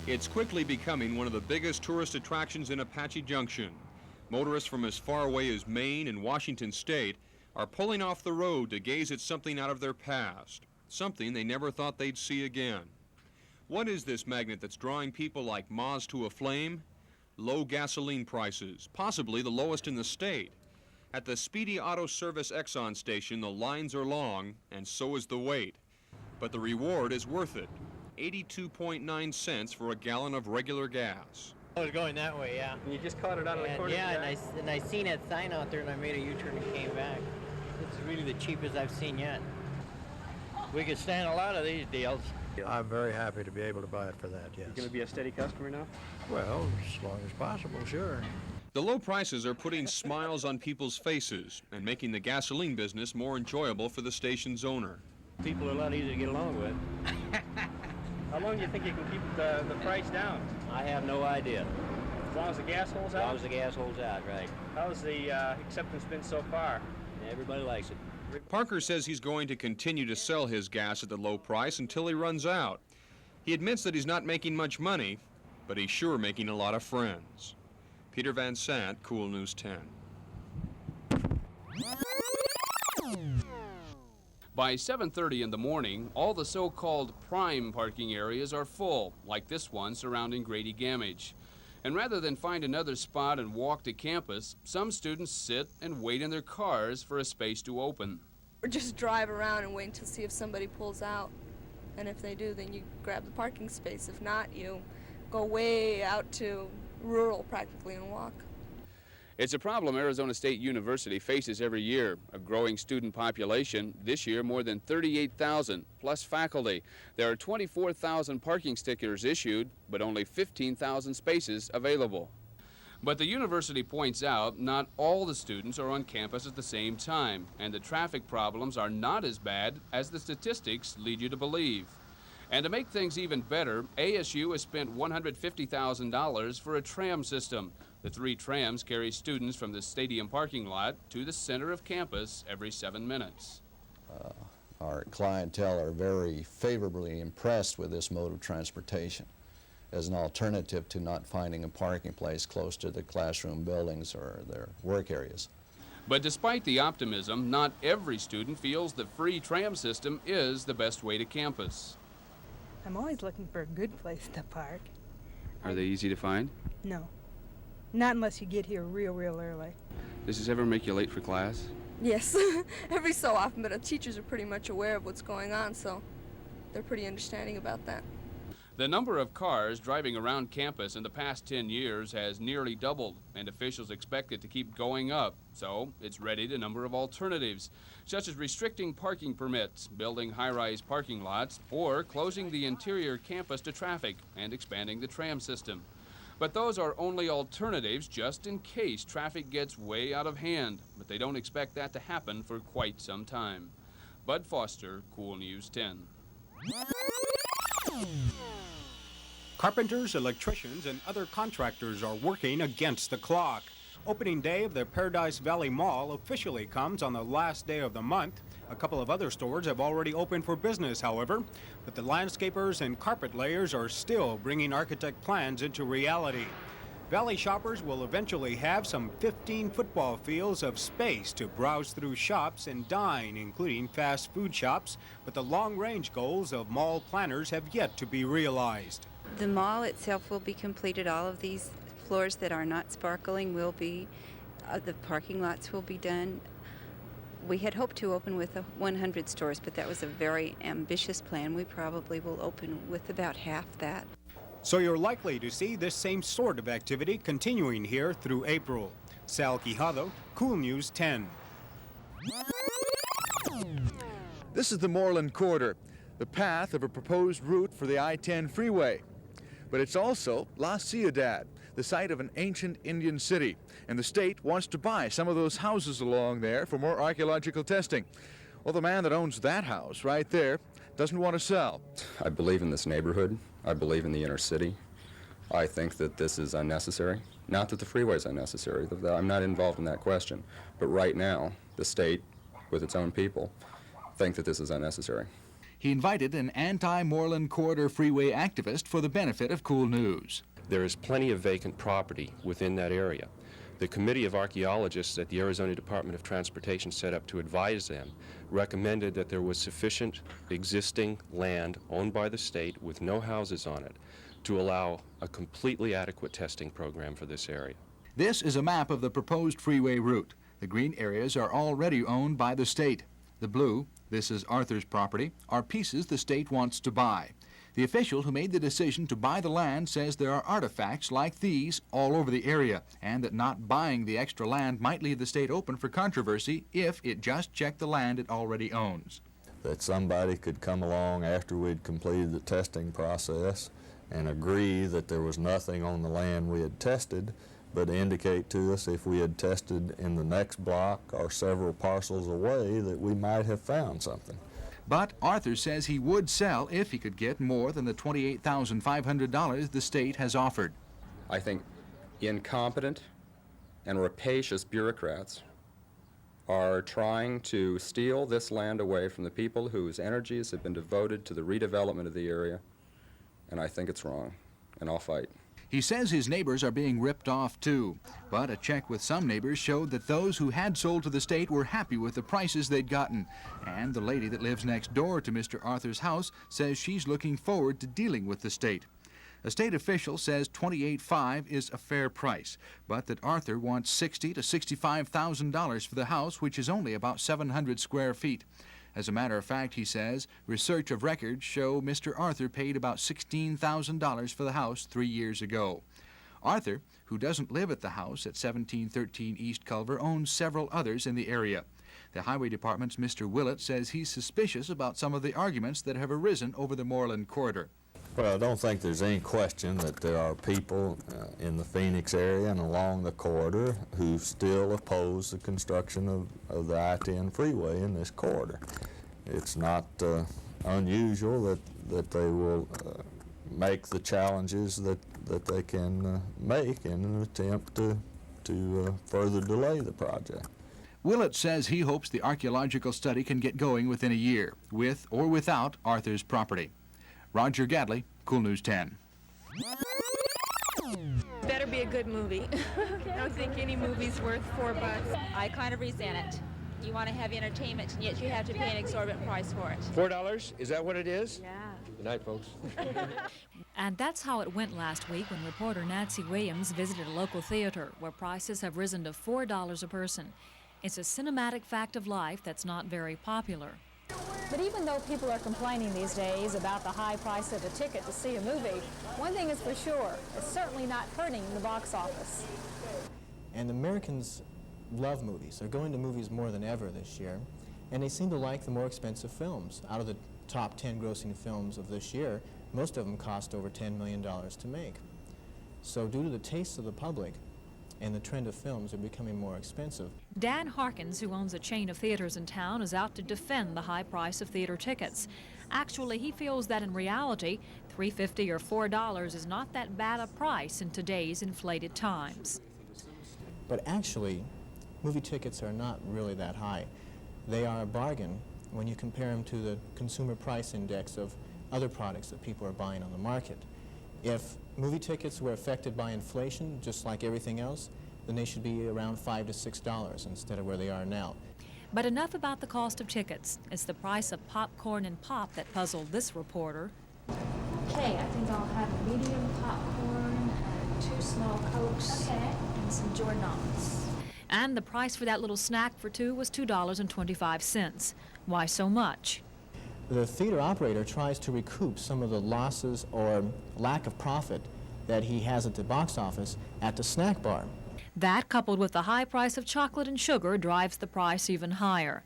It's quickly becoming one of the biggest tourist attractions in Apache Junction. Motorists from as far away as Maine and Washington State are pulling off the road to gaze at something out of their past, something they never thought they'd see again. What is this magnet that's drawing people like moths to a flame? Low gasoline prices, possibly the lowest in the state. At the Speedy Auto Service Exxon station, the lines are long, and so is the wait. But the reward is worth it. 82.9 cents for a gallon of regular gas. I was going that way, yeah. And you just caught it out of the corner? Yeah, and I seen that sign out there and I made a U-turn and came back. It's really the cheapest I've seen yet. We could stand a lot of these deals. I'm very happy to be able to buy it for that, yes. You're going to be a steady customer now? Well, as long as possible, sure. The low prices are putting smiles on people's faces and making the gasoline business more enjoyable for the station's owner. People are a lot easier to get along with. How long do you think you can keep the price down? I have no idea. As long as the gas holds out? As long as the gas holds out, right. How's the acceptance been so far? Everybody likes it. Parker says he's going to continue to sell his gas at the low price until he runs out. He admits that he's not making much money, but he's sure making a lot of friends. Peter Van Sant, Cool News 10. By 7:30 in the morning, all the so-called prime parking areas are full, like this one surrounding Grady Gamage. And rather than find another spot and walk to campus, some students sit and wait in their cars for a space to open. Or just drive around and wait to see if somebody pulls out. And if they do, then you grab the parking space. If not, you go way out to rural practically and walk. It's a problem Arizona State University faces every year, a growing student population, this year more than 38,000, plus faculty. There are 24,000 parking stickers issued, but only 15,000 spaces available. But the university points out not all the students are on campus at the same time, and the traffic problems are not as bad as the statistics lead you to believe. And to make things even better, ASU has spent $150,000 for a tram system. The 3 trams carry students from the stadium parking lot to the center of campus every 7 minutes. Our clientele are very favorably impressed with this mode of transportation as an alternative to not finding a parking place close to the classroom buildings or their work areas. But despite the optimism, not every student feels the free tram system is the best way to campus. I'm always looking for a good place to park. Are they easy to find? No. Not unless you get here real early. Does this ever make you late for class? Yes, every so often, but the teachers are pretty much aware of what's going on, so they're pretty understanding about that. The number of cars driving around campus in the past 10 years has nearly doubled, and officials expect it to keep going up. So it's readied a number of alternatives, such as restricting parking permits, building high-rise parking lots, or closing the interior campus to traffic and expanding the tram system. But those are only alternatives just in case traffic gets way out of hand, but they don't expect that to happen for quite some time. Bud Foster, Cool News 10. Carpenters, electricians, and other contractors are working against the clock. Opening day of the Paradise Valley Mall officially comes on the last day of the month. A couple of other stores have already opened for business, however, but the landscapers and carpet layers are still bringing architect plans into reality. Valley shoppers will eventually have some 15 football fields of space to browse through shops and dine, including fast food shops, but the long-range goals of mall planners have yet to be realized. The mall itself will be completed. All of these floors that are not sparkling will be, the parking lots will be done. We had hoped to open with 100 stores, but that was a very ambitious plan. We probably will open with about half that. So you're likely to see this same sort of activity continuing here through April. Sal Quijado, Cool News 10. This is the Moreland Corridor, the path of a proposed route for the I-10 freeway. But it's also La Ciudad, the site of an ancient Indian city, and the state wants to buy some of those houses along there for more archaeological testing. Well, the man that owns that house right there doesn't want to sell. I believe in this neighborhood. I believe in the inner city. I think that this is unnecessary. Not that the freeway is unnecessary. I'm not involved in that question. But right now, the state, with its own people, think that this is unnecessary. he invited an anti-Moreland Corridor Freeway activist for the benefit of Cool News. There is plenty of vacant property within that area. The committee of archaeologists that the Arizona Department of Transportation set up to advise them recommended that there was sufficient existing land owned by the state with no houses on it to allow a completely adequate testing program for this area. This is a map of the proposed freeway route. The green areas are already owned by the state. The blue, this is Arthur's property, are pieces the state wants to buy. The official who made the decision to buy the land says there are artifacts like these all over the area, and that not buying the extra land might leave the state open for controversy if it just checked the land it already owns. That somebody could come along after we'd completed the testing process and agree that there was nothing on the land we had tested, but indicate to us if we had tested in the next block or several parcels away that we might have found something. But Arthur says he would sell if he could get more than the $28,500 the state has offered. I think incompetent and rapacious bureaucrats are trying to steal this land away from the people whose energies have been devoted to the redevelopment of the area, and I think it's wrong, and I'll fight. He says his neighbors are being ripped off too, but a check with some neighbors showed that those who had sold to the state were happy with the prices they'd gotten. And the lady that lives next door to Mr. Arthur's house says she's looking forward to dealing with the state. A state official says $28,500 is a fair price, but that Arthur wants $60,000 to $65,000 for the house, which is only about 700 square feet. As a matter of fact, he says, research of records show Mr. Arthur paid about $16,000 for the house 3 years ago. Arthur, who doesn't live at the house at 1713 East Culver, owns several others in the area. The Highway Department's Mr. Willett says he's suspicious about some of the arguments that have arisen over the Moreland Corridor. Well, I don't think there's any question that there are people in the Phoenix area and along the corridor who still oppose the construction of the I-10 freeway in this corridor. It's not unusual that they will make the challenges that they can make in an attempt to further delay the project. Willett says he hopes the archaeological study can get going within a year, with or without Arthur's property. Roger Gadley, Cool News 10. Better be a good movie. I don't think any movie's worth $4. I kind of resent it. You want to have entertainment, and yet you have to pay an exorbitant price for it. $4? Is that what it is? Yeah. Good night, folks. And that's how it went last week when reporter Nancy Williams visited a local theater where prices have risen to $4 a person. It's a cinematic fact of life that's not very popular. But even though people are complaining these days about the high price of a ticket to see a movie, one thing is for sure, it's certainly not hurting the box office. And Americans love movies. They're going to movies more than ever this year, and they seem to like the more expensive films. Out of the top 10 grossing films of this year, most of them cost over $10 million to make. So due to the tastes of the public, and the trend of films are becoming more expensive. Dan Harkins, who owns a chain of theaters in town, is out to defend the high price of theater tickets. Actually, he feels that in reality, $3.50 or $4 is not that bad a price in today's inflated times. But actually, movie tickets are not really that high. They are a bargain when you compare them to the consumer price index of other products that people are buying on the market. If movie tickets were affected by inflation, just like everything else, then they should be around $5 to $6 instead of where they are now. But enough about the cost of tickets. It's the price of popcorn and pop that puzzled this reporter. Okay, I think I'll have a medium popcorn, 2 small Cokes, and some Jordans. And the price for that little snack for two was $2.25. Why so much? The theater operator tries to recoup some of the losses or lack of profit that he has at the box office at the snack bar. That, coupled with the high price of chocolate and sugar, drives the price even higher.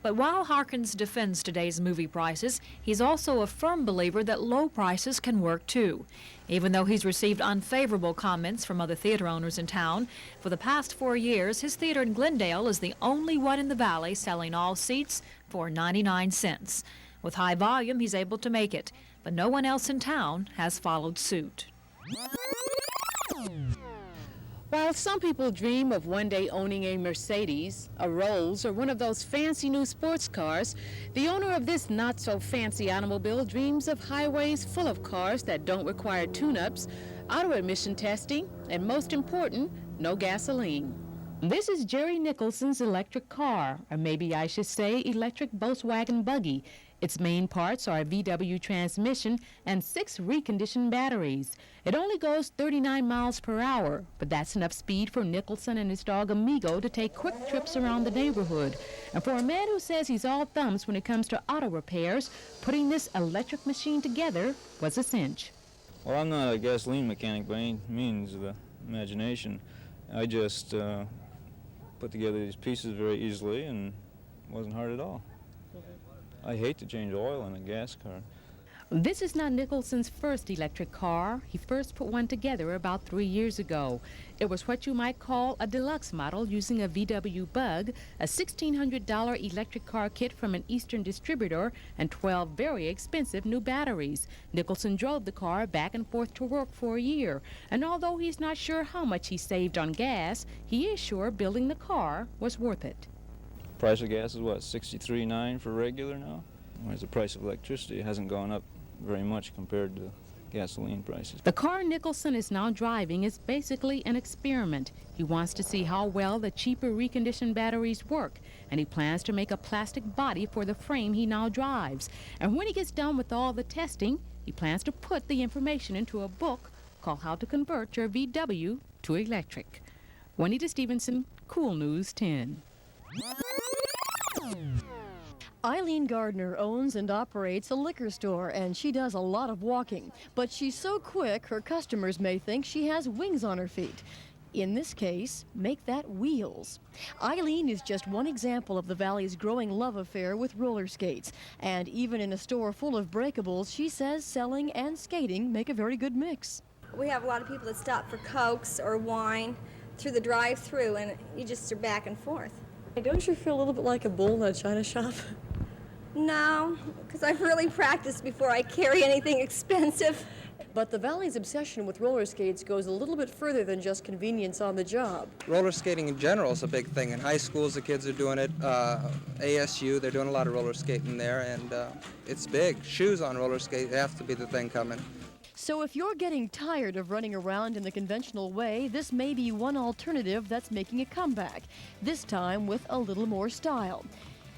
But while Harkins defends today's movie prices, he's also a firm believer that low prices can work too. Even though he's received unfavorable comments from other theater owners in town, for the past 4 years, his theater in Glendale is the only one in the valley selling all seats for 99 cents. With high volume, he's able to make it, but no one else in town has followed suit. While some people dream of one day owning a Mercedes, a Rolls, or one of those fancy new sports cars, the owner of this not-so-fancy automobile dreams of highways full of cars that don't require tune-ups, auto emission testing, and most important, no gasoline. This is Jerry Nicholson's electric car, or maybe I should say electric Volkswagen buggy. Its main parts are a VW transmission and 6 reconditioned batteries. It only goes 39 miles per hour, but that's enough speed for Nicholson and his dog Amigo to take quick trips around the neighborhood. And for a man who says he's all thumbs when it comes to auto repairs, putting this electric machine together was a cinch. Well, I'm not a gasoline mechanic by any means of the imagination. I just put together these pieces very easily, and it wasn't hard at all. I hate to change oil in a gas car. This is not Nicholson's first electric car. He first put one together about 3 years ago. It was what you might call a deluxe model using a VW Bug, a $1,600 electric car kit from an Eastern distributor, and 12 very expensive new batteries. Nicholson drove the car back and forth to work for a year, and although he's not sure how much he saved on gas, he is sure building the car was worth it. Price of gas is what, $63.9 for regular now? Whereas the price of electricity hasn't gone up very much compared to gasoline prices. The car Nicholson is now driving is basically an experiment. He wants to see how well the cheaper reconditioned batteries work, and he plans to make a plastic body for the frame he now drives. And when he gets done with all the testing, he plans to put the information into a book called How to Convert Your VW to Electric. Juanita Stevenson, Cool News 10. Eileen Gardner owns and operates a liquor store, and she does a lot of walking. But she's so quick, her customers may think she has wings on her feet. In this case, make that wheels. Eileen is just one example of the Valley's growing love affair with roller skates. And even in a store full of breakables, she says selling and skating make a very good mix. We have a lot of people that stop for Cokes or wine through the drive-through, and you just are back and forth. Don't you feel a little bit like a bull in a china shop? No, because I've really practiced before I carry anything expensive. But the Valley's obsession with roller skates goes a little bit further than just convenience on the job. Roller skating in general is a big thing. In high schools, the kids are doing it. ASU, they're doing a lot of roller skating there, and it's big. Shoes on roller skates have to be the thing coming. So if you're getting tired of running around in the conventional way, this may be one alternative that's making a comeback, this time with a little more style.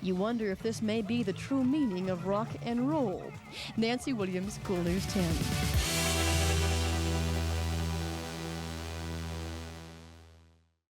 You wonder if this may be the true meaning of rock and roll. Nancy Williams, Cool News 10.